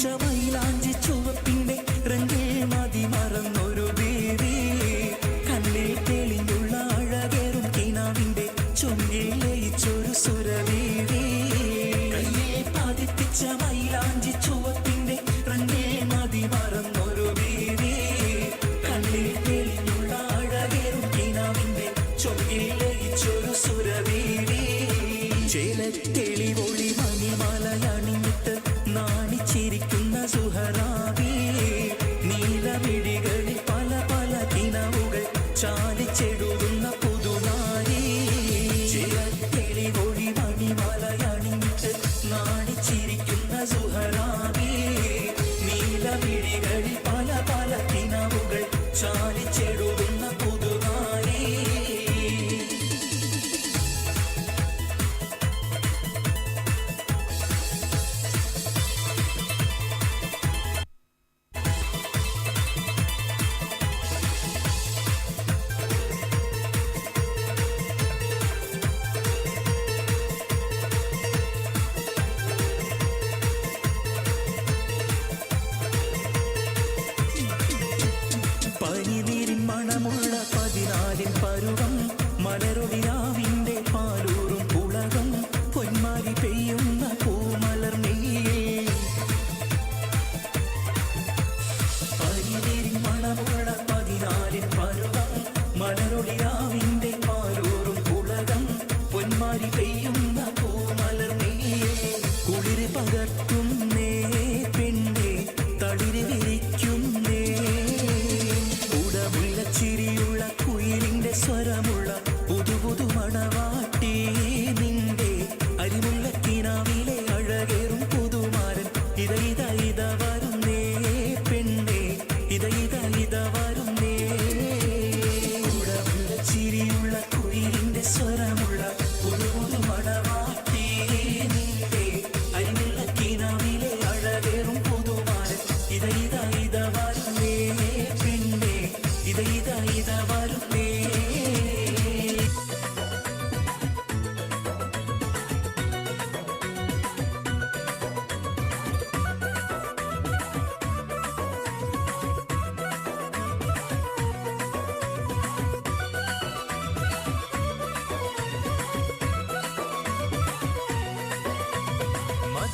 പതിപ്പിച്ച മൈലാഞ്ചി ചുവപ്പിന്റെ റംഗിൽ മതി മറന്നൊരു ബീവി കണ്ണിൽ തെളിഞ്ഞുള്ള അഴകേറും കിനാവിന്റെ ചുണ്ടിൽ ലയിച്ചൊരു സുരവീവി കയ്യിൽ പതിപ്പിച്ച മൈലാഞ്ചി ചുവപ്പിന്റെ റംഗിൽ മതി മറന്നൊരു ബീവി കണ്ണിൽ തെളിഞ്ഞുള്ള അഴകേറും കിനാവിന്റെ ചുണ്ടിൽ ലയിച്ചൊരു സുരവീവി ചേലത്തെളിവൊളി മണിമലയണിഞ്ഞിട്ട് നാണിച്ചിരിക്കുന്ന സുഹറാബി നീലമിഴികളിൽ പല പല കിനവുകൾ ചാലിച്ചെടുക്കുന്ന പുതുനാരി ചേലത്തെളിവൊളി മണിമലയണിഞ്ഞിട്ട് നാണിച്ചിരിക്കുന്ന സുഹറാബി നീലമിഴികളിൽ പല പല കിനവുകൾ ചാലിച്ചെടുക്കുന്ന പുതുനാരി പനിനീരിൻ മണമുള്ള 14 പരുവം മലരൊടിയാവിന്റെ പാലൂറും പുളകം പൊന്മാരി പെയ്യുന്ന പൂമലർ നെയ്യേ പനിനീരിൻ മണമുള്ള 14 പരുവം മലരൊടിയാവിന്റെ പാലൂറും പുളകം പൊന്മാരി പെയ്യുന്ന പൂമലർ നെയ്യേ കുളിര് പകർത്തുന്നേ പെണ്ണേ തളിര് വിരിക്കുന്നേ ചിരിയുള്ള കുയിലിന്റെ സ്വരമുള്ള പുതു പുതു മണവാട്ടി നിന്റെ അരിമുള്ള കിനാവിലെ അഴകേറും പുതുമാരൻ ഇത ഇത ഇത വരുന്നേ പെണ്ണേ ഇത ഇത ഇത വരുന്നേ ഉടമുള്ള ചിരിയുള്ള കുയിലിന്റെ സ്വരമുള്ള പുതു പുതു മണവാട്ടി നിന്റെ അരിമുള്ള കിനാവിലെ അഴകേറും പുതുമാരൻ ഇത ഇത ഇത വരുന്നേ പെണ്ണേ ഇത ഇത ഇത വരുന്നേ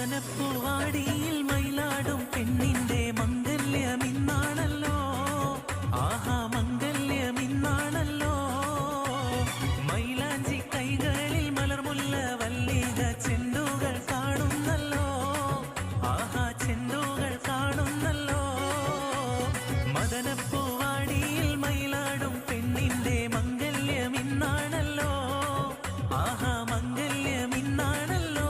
മദനപ്പൂവാടിയിൽ മയിലാടും പെണ്ണിന്റെ മംഗല്യമിന്നാണല്ലോ ആഹാ മംഗല്യമിന്നാണല്ലോ മൈലാഞ്ചി കൈകളിൽ മലർമുല്ല വല്ലിക ചെണ്ടുകൾ കാണുന്നല്ലോ ആഹാ ചെണ്ടുകൾ കാണുന്നല്ലോ മദനപ്പൂവാടിയിൽ മയിലാടും പെണ്ണിന്റെ മംഗല്യമിന്നാണല്ലോ ആഹാ മംഗല്യമിന്നാണല്ലോ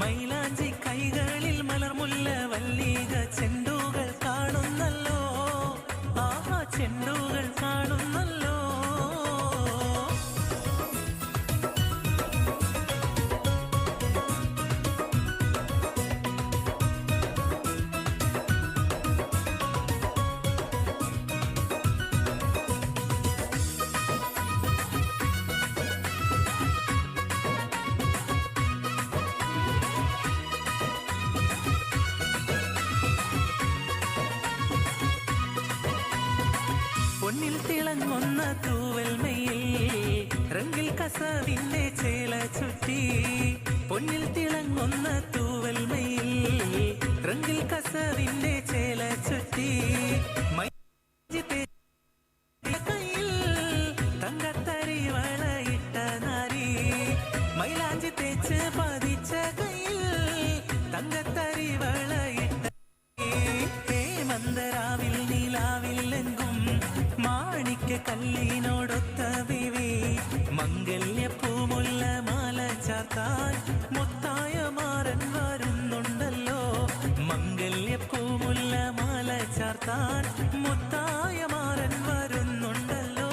മൈലാഞ്ചി കൈകളിൽ മലർമുല്ല വല്ലിക ചെണ്ടുകൾ കാണുന്നല്ലോ ആഹാ ചെണ്ടുകൾ കാണുന്നല്ലോ പൊന്നിൽ തിളങ്ങുന്ന തൂവൽമയിൽ റംഗിൽ കസവിന്റെ ചേല ചുറ്റി പൊന്നിൽ തിളങ്ങുന്ന തൂവൽമയിൽ റംഗിൽ കസവിന്റെ ചേല ചുറ്റി കയ്യിൽ തങ്കത്തരി വളയിട്ട നാരി മൈലാഞ്ചി തേച്ച് പതിച്ച കയ്യിൽ തങ്കത്തരി വളയിട്ട മന്ദരാവിൽ നീലാവില്ലെങ്കും മാണിക്ക കല്ലിനോടൊത്ത വിവി മംഗല്യപ്പൂമുല്ല മാല ചാർത്താൻ മുത്തായ മാറൻ വരുന്നുണ്ടല്ലോ മംഗല്യപ്പൂമുല്ല മാല ചാർത്താൻ മുത്തായ മാറൻ വരുന്നുണ്ടല്ലോ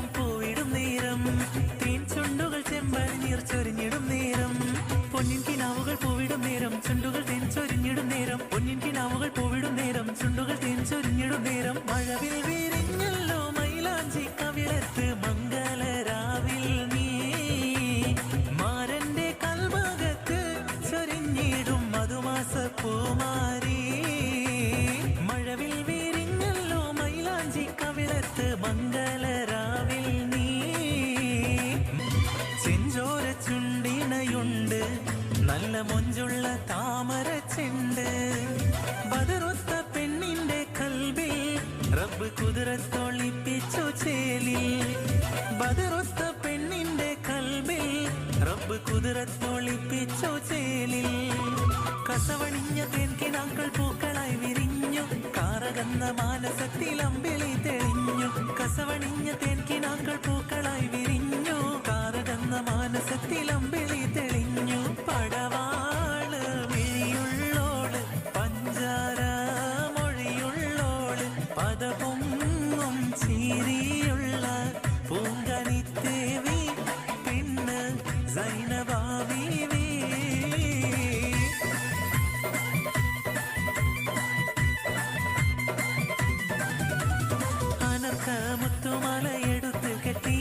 പൂക്കളെല്ലാം പൂവിടും നേരം, തേൻ ചുണ്ടുകൾ ചെമ്പൽ നീർ ചൊരിഞ്ഞിടും നേരം, പൊന്നിൻ കിനാവുകൾ പൂവിടും നേരം, ചുണ്ടുകൾ തേൻ ചൊരിഞ്ഞിടും നേരം, പൊന്നിൻ കിനാവുകൾ പൂവിടും നേരം, ചുണ്ടുകൾ തേൻ ചൊരിഞ്ഞിടും നേരം. മഴവിൽ വിരിഞ്ഞല്ലോ മൈലാഞ്ചി കവിളത്ത് മംഗളരാവിൽ നീ, മാരന്റെ കൽഭാഗത്ത് ചൊരിഞ്ഞിടും മധുമാസ പൂമാരി. മഴവിൽ വിരിഞ്ഞല്ലോ മൈലാഞ്ചി കവിളത്ത് മംഗളരാവിൽ നീ, ചെഞ്ചോര ചുണ്ടിണയുണ്ട് നല്ല മൊഞ്ചുള്ള താമര ചെണ്ട്, ബദറൊത്ത പെണ്ണിന്റെ കൽബിൽ റബ്ബ് കുതിരത്തൊളിപ്പിച്ചു ചേലിൽ, ബദറൊത്ത പെണ്ണിന്റെ കൽബിൽ റബ്ബ് കുതിരത്തൊളിപ്പിച്ചു ചേലിൽ. കസവണിഞ്ഞ തേൻകിനാക്കൾ പൂക്കളായി വിരിഞ്ഞു, കാറകന്ന മാനസത്തിൽ അമ്പിളി തെളിഞ്ഞു. കസവണിഞ്ഞ തേൻകിനാക്കൾ പൂക്കളായി വിരിഞ്ഞു, കാറകന്ന മാനസത്തിൽ അമ്പിളി തെളിഞ്ഞു. പടവാള് മിഴിയുള്ളോള് പഞ്ചാര മൊഴിയുള്ളോള്, പദപൊങ്ങും ചീരിയുള്ള പൂങ്കനിത്തേവി പെണ്ണ് സൈനബാബീവി. അനർക്ക മുത്തുമാല എടുത്ത് കെട്ടി,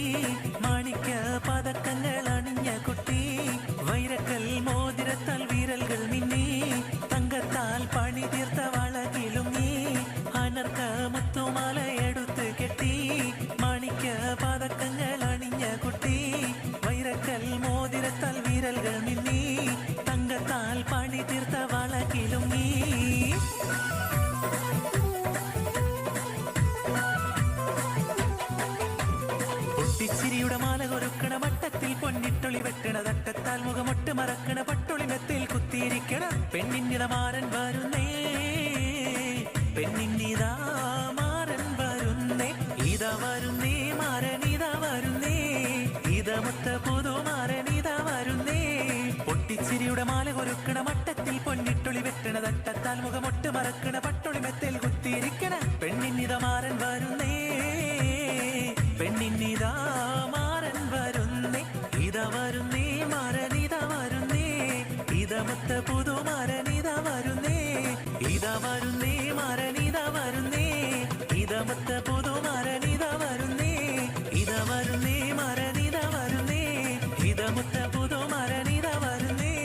മാണിക്ക പതക്കങ്ങൾ അണിഞ്ഞ കുട്ടി, വൈരക്കൽ മോതിരത്താൽ വീരൽകൾ മിന്നി, തങ്കത്താൽ പണി തീർത്ത വളകിലുങ്ങി. അനർക്ക മുത്തുമാല എടുത്ത് കെട്ടി, മാണിക്ക പതക്കങ്ങൾ അണിഞ്ഞ കുട്ടി, വൈരക്കൽ മോതിരത്താൽ വീരൽകൾ മിന്നി, തങ്കത്താൽ പണി തീർത്ത വളകിലുങ്ങി. പൊട്ടിച്ചിരിയുടെ മാല കൊരുക്കണ മട്ടത്തിൽ പൊന്നിട്ടൊളി വെട്ടണ തട്ടത്താൽ മുഖമൊട്ട് മറക്കണ പട്ടൊളി മെത്തിൽ കുത്തിയിരിക്കണ പെണ്ണിന്നിത മാരൻ വരുന്നേ, പെണ്ണിന്നിതാ മാരൻ വരുന്നേ, ഇതാ വരുന്നേ മാരൻ ഇതാ വരുന്നേ, ഇതമൊത്ത പുതുമാരൻ ഇതാ വരുന്നേ. പൊട്ടിച്ചിരിയുടെ മാല കൊരുക്കണ മട്ടത്തിൽ പൊന്നിട്ടൊളി വെട്ടണ തട്ടത്താൽ മുഖമൊട്ട് മറക്കണ പട്ടൊളി മെത്തിൽ കുത്തിയിരിക്കണ പെണ്ണിന്നിത മാരൻ വരുന്നേ, പെണ്ണിന്നിതാ മാരൻ വരുന്നേ, ഇതാ വരുന്നേ മാരൻ ഇതാ വരുന്നേ, ഇതമൊത്ത പുതുമാരൻ ഇതാ വരുന്നേ, ഇതാ വരുന്നേ മാരൻ ഇതാ വരുന്നേ, ഇതമൊത്ത പുതുമാരൻ ഇതാ വരുന്നേ, ഇതാ വരുന്നേ മാരൻ ഇതാ വരുന്നേ, ഇതമൊത്ത പുതുമാരൻ ഇതാ വരുന്നേ.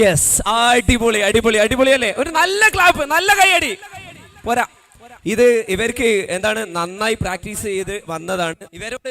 യെസ്, അടിപൊളി അടിപൊളി അടിപൊളി അല്ലേ? ഒരു നല്ല ക്ലാപ്പ്, നല്ല കൈയടി. പോരാ, ഇത് ഇവർക്ക് എന്താണ് നന്നായി പ്രാക്ടീസ് ചെയ്ത് വന്നതാണ്. ഇവരോട്